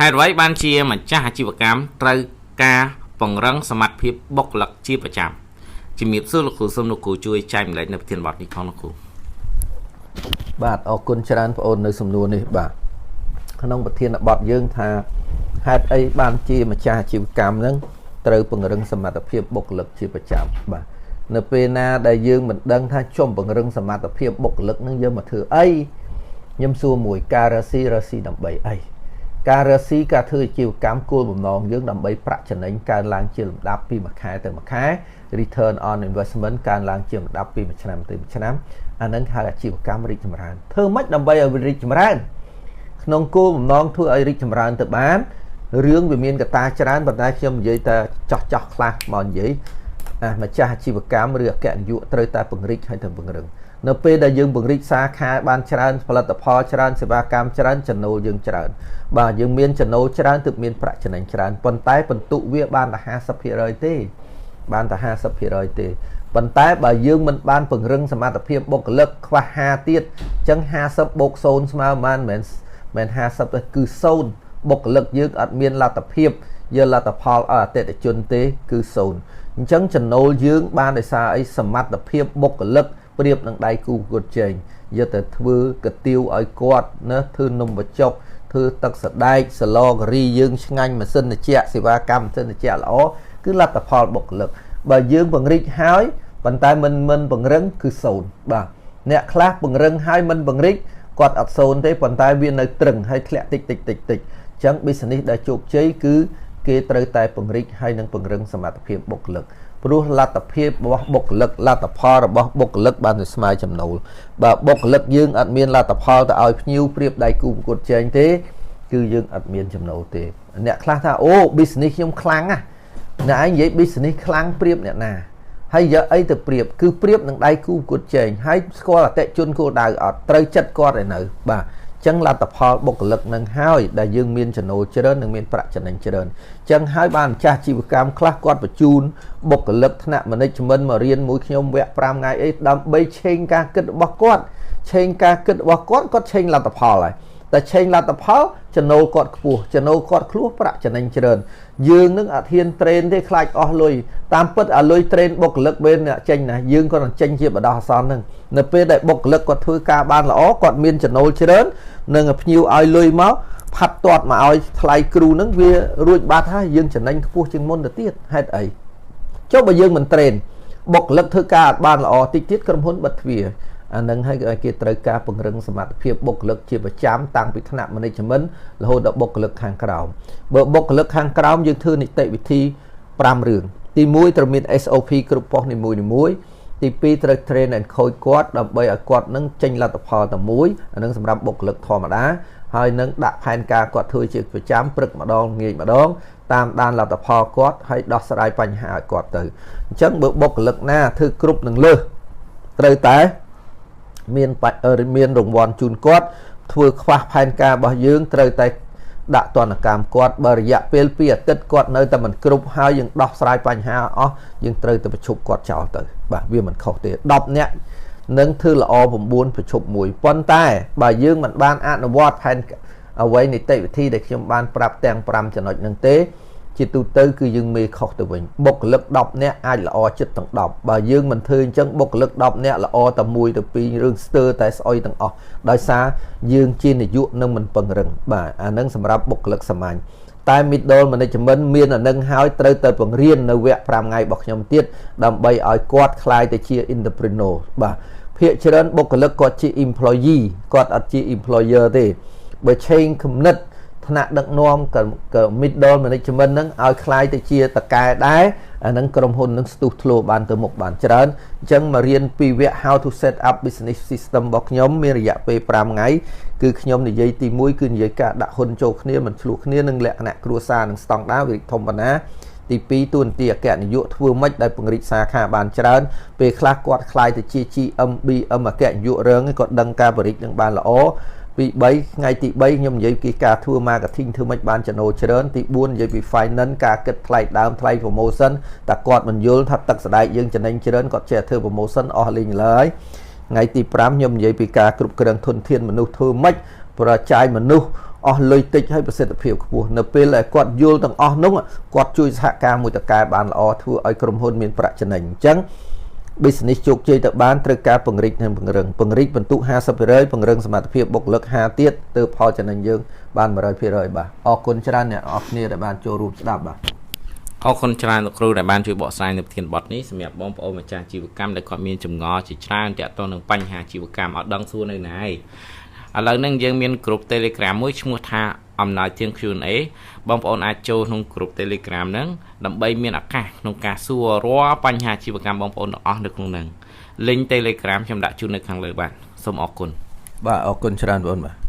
hai đói ban chia mà cha chi vật cam trời ca bằng răng sầm mặt phép bốc lật chiaประจำchỉ miệt sơ lục khử sâm lục khử chui chai mình lại nộp tiền bọt đi con lục khửបាទអរគុណច្រើនបងអូននៅសំណួរនេះបាទក្នុងប្រធានបទយើងថាហេតុអីបានជាម្ចាស់អាជីវកម្មហ្នឹងត្រូវពង្រឹងសមត្ថភាពបុគ្គលិកជាប្រចាំបាទនៅពេលណាដែលយើងមិនដឹងថាចំពង្រឹងសមត្ថភាពបុគ្គលិកហ្នឹងយើងមកធ្វើអីខ្ញុំសួរមួយការរស៊ីដើម្បីអីការរស៊ីការធ្វើអាជីវកម្មគោលបំណងយើងដើម្បីប្រាក់ចំណេញកើនឡើងជាលំដាប់ពីមួយខែទៅមួយខែ return on investment កើនឡើងជាលំដាប់ពីមួយឆ្នាំទៅមួយឆ្នាំអានឹងហៅអាជីវកម្មរីកចម្រើនធ្វើម៉េចដើម្បីឲ្យរីកចម្រើនក្នុងគោលបំណងធ្វើឲ្យរីកចម្រើនទៅបានរឿងវាមានកត្តាច្រើនប៉ុន្តែខ្ញុំនិយាយតែចោះខ្លះមកនិយាយម្ចាស់អាជីវកម្មឬអគ្គនាយកត្រូវតែពង្រីកឲ្យទៅពង្រឹងនៅពេលដែលយើងពង្រីកសាខាបានច្រើនផលិតផលច្រើនសេវាកម្មច្រើនចំណូលយើងច្រើនបាទយើងមានចំណូលច្រើនទើបមានប្រាក់ចំណេញច្រើនប៉ុន្តែបន្ទុកវាបានតែ 50% ទេបានតែ 50% ទេប៉ុន្តែបើយើងមិនបានពង្រឹងសមត្ថភាពបុគ្គលិកខ្វះ50ទៀតអញ្ចឹង50បូក0ស្មើបានមិន50ទេគឺ0បុគ្គលិកយើងអត់មានលទ្ធភាពយកលទ្ធផលឲ្យអតិថិជនទេគឺ0អញ្ចឹងចំណូលយើងបានដោយសារអីសមត្ថភាពបុគ្គលិកប្រៀបនឹងដៃគូគាត់ចេញយកទៅធ្វើកាទៀវឲ្យគាត់ណាធ្វើនំបញ្ចុកធ្វើទឹកសដែកសាឡូការីយើងឆ្ងាញ់ម៉ាស៊ីនត្រជាក់សេវាកម្មម៉ាស៊ីនត្រជាក់ល្អគឺលទ្ធផលបុគ្គលិកបើយើងពង្រីកហើយប៉ុន្តែមិនពង្រឹងគឺ0បាទអ្នកខ្លះពង្រឹងហើយមិនពង្រីកគាត់អត់0ទេប៉ុន្តែវានៅត្រឹងហើយធ្លាក់តិចអញ្ចឹង business ដែលជោគជ័យគឺគេត្រូវតែពង្រីកហើយនឹងពង្រឹងសមត្ថភាពបុគ្គលិកព្រោះលទ្ធភាពរបស់បុគ្គលិកលទ្ធផលរបស់បុគ្គលិកបានទៅស្មើចំណូលបើបុគ្គលិកយើងអត់មានលទ្ធផលទៅឲ្យភ្ញៀវប្រៀបដៃគូប្រកួតចែងទេគឺយើងអត់មានចំណូលទេអ្នកខ្លះថាអូ business ខ្ញុំខ្លាំងណាស់អ្នកឯងនិយាយ business ខ្លាំងប្រៀបអ្នកណាហើយយកអីទៅប្រៀបគឺប្រៀបនឹងដៃគូប្រកួតចែងហើយស្គាល់អតិជនគោលដៅអត់ត្រូវចិត្តគាត់ឯនៅបាទចឹងលទ្ធផលបុគ្គលិកនឹងហើយដែលយើងមានចំណូលច្រើននិងមានប្រាក់ចំណេញច្រើនចឹងហើយបានម្ចាស់ជីវកម្មខ្លះគាត់បញ្ជូនបុគ្គលិកថ្នាក់ management មករៀនមួយខ្ញុំវគ្គ5ថ្ងៃអីដើម្បីឆេងការគិតរបស់គាត់ឆេងការគិតរបស់គាត់ឆេងលទ្ធផលហើយតែឆេងលទ្ធផលចំណូលគាត់ខ្ពស់ចំណូលគាត់ខ្ពស់ប្រាក់ចំណេញច្រើនយើងនឹងអត់ហ៊ានត្រេនទេខ្លាចអស់លុយតាមពិតឲ្យលុយត្រេនបុគ្គលិកពេលអ្នកចេញណាយើងគាត់នឹងចេញជាបដោះអាសន្នហ្នឹងនៅពេលដែលបុគ្គលិកគាត់ធ្វើការបានល្អគាត់មានចំណូលច្រើននឹងភ្ញៀវឲ្យលុយមកផាត់ទាត់មកឲ្យថ្លៃគ្រូហ្នឹងវារួចបាត់ហើយយើងចំណេញខ្ពស់ជាងមុនទៅទៀតហេតុអីចុះបើយើងមិនត្រេនបុគ្គលិកធ្វើការអត់បានល្អតិចទៀតក្រុមហ៊ុនបិទទ្វារអានឹងឲ្យគេត្រូវការពង្រឹងសមត្ថភាពបុគ្គលិកជាប្រចាំតាំងពីថ្នាក់ management រហូតដល់បុគ្គលិកខាងក្រោមបើបុគ្គលិកខាងក្រោមយើងធ្វើនីតិវិធី5រឿងទី1ត្រូវមាន SOP គ្រប់ប៉ុស្តិ៍នីមួយៗទី2ត្រូវ train and coach គាត់ដើម្បីឲ្យគាត់នឹងចេញលទ្ធផលតែមួយអានឹងសម្រាប់បុគ្គលិកធម្មតាហើយនឹងដាក់ផែនការគាត់ធ្វើជាប្រចាំព្រឹកម្ដងងាយម្ដងតាមដានលទ្ធផលគាត់ហើយដោះស្រាយបញ្ហាឲ្យគាត់ទៅអញ្ចឹងបើបុគ្គលិកណាធ្វើគ្រប់នឹងលើសត្រូវតែមានរង្វាន់ជូនគាត់ធ្វើខ្វះផែនការរបស់យើងត្រូវតែដាក់ទណ្ឌកម្មគាត់បើរយៈពេល2អាទិត្យគាត់នៅតែមិនគ្រប់ហើយយើងដោះស្រាយបញ្ហាអស់យើងត្រូវទៅប្រជុំគាត់ចោលទៅបាទវាមិនខុសទេ10នាក់នឹងធ្វើល្អ9ប្រជុំ1ប៉ុន្តែបើយើងមិនបានអនុវត្តផែនអ្វីនីតិវិធីដែលខ្ញុំបានប្រាប់ទាំង5ចំណុចហ្នឹងទេជាទូទៅគឺយើងមេខុសទៅវិញបុគ្គលិក10នាក់អាចល្អចិត្តទាំង10បើយើងមិនធ្វើអញ្ចឹងបុគ្គលិក10នាក់ល្អតែ1ទៅ2រឿងស្ទើរតែស្អុយទាំងអស់ដោយសារយើងជានាយកនឹងមិនពង្រឹងបាទអានឹងសម្រាប់បុគ្គលិកសាមញ្ញតែ middle management មានអានឹងហើយត្រូវទៅបង្រៀននៅវគ្គ5ថ្ងៃរបស់ខ្ញុំទៀតដើម្បីឲ្យគាត់ក្លាយទៅជា entrepreneur បាទភាគច្រើនបុគ្គលិកគាត់ជា employee គាត់អត់ជា employer ទេបើឆេងគំនិតថ្នាក់ដឹកនាំក៏ middle management ហ្នឹងឲ្យคล้ายទៅជាតកែដែរអាហ្នឹងក្រុមហ៊ុននឹងស្ទុះធ្លោបានទៅមុខបានច្រើនអញ្ចឹងមករៀនពីវគ្គ how to set up business system របស់ខ្ញុំមានរយៈពេល5ថ្ងៃគឺខ្ញុំនិយាយទី1គឺនិយាយការដាក់ហ៊ុនចូលគ្នាមិនឆ្លោះគ្នានឹងលក្ខណៈគ្រួសារនិងស្តង់ដារវិរិយធម្មតាទី2ទួនាទីអគ្គនាយកធ្វើម៉េចដែលពង្រីកសាខាបានច្រើនពេលខ្លះគាត់คล้ายទៅជា GM BM អគ្គនាយករឿងគាត់ដឹងការបរិយានឹងបានល្អទី3ថ្ងៃទី3ខ្ញុំនិយាយពីការធ្វើ marketing ធ្វើម៉េចបានចំណូលច្រើនទី4និយាយពី finance ការគិតថ្លៃដើមថ្លៃ promotion តែគាត់មិនយល់ថាទឹកស្ដែកយើងចំណេញច្រើនគាត់ចេះធ្វើ promotion អស់លេងឡើយថ្ងៃទី5ខ្ញុំនិយាយពីការគ្រប់គ្រងធនធានមនុស្សធ្វើម៉េចប្រចាយមនុស្ស អស់លុយតិចហើយប្រសិទ្ធភាពខ្ពស់នៅពេលដែលគាត់យល់ទាំងអស់នោះគាត់ជួយសហការមួយតកែបានល្អធ្វើឲ្យក្រុមហ៊ុនមានប្រាក់ចំណេញអញ្ចឹង business ជោគជ័យទៅបានត្រូវការពង្រីកនិងពង្រឹងបន្ទុក 50% ពង្រឹងសមត្ថភាពបុគ្គលិក 50 ទៀតទៅផលចំណេញយើងបាន 100% បាទអរគុណច្រើនអ្នកនរគ្នាដែលបានចូលរួមស្ដាប់បាទ អរគុណច្រើនលោកគ្រូដែលបានជួយបកស្រាយនៅប្រធានបទនេះសម្រាប់បងប្អូនម្ចាស់អាជីវកម្មដែលគាត់មានចម្ងល់ជាច្រើនទាក់ទងនឹងបញ្ហាអាជីវកម្មអត់ដឹងសួរនៅណាឯងឥឡូវនេះយើងមានក្រុម Telegram មួយឈ្មោះថាអំណោយទាន Q&A បងប្អូនអាចចូលក្នុងក្រុម Telegram ហ្នឹងដើម្បីមានឱកាសក្នុងការសួររាល់បញ្ហាអាជីវកម្មបងប្អូនទាំងអស់នៅក្នុងហ្នឹង link Telegram ខ្ញុំដាក់ជូននៅខាងលើបាទសូមអរគុណ បាទអរគុណច្រើនបងប្អូនបាទ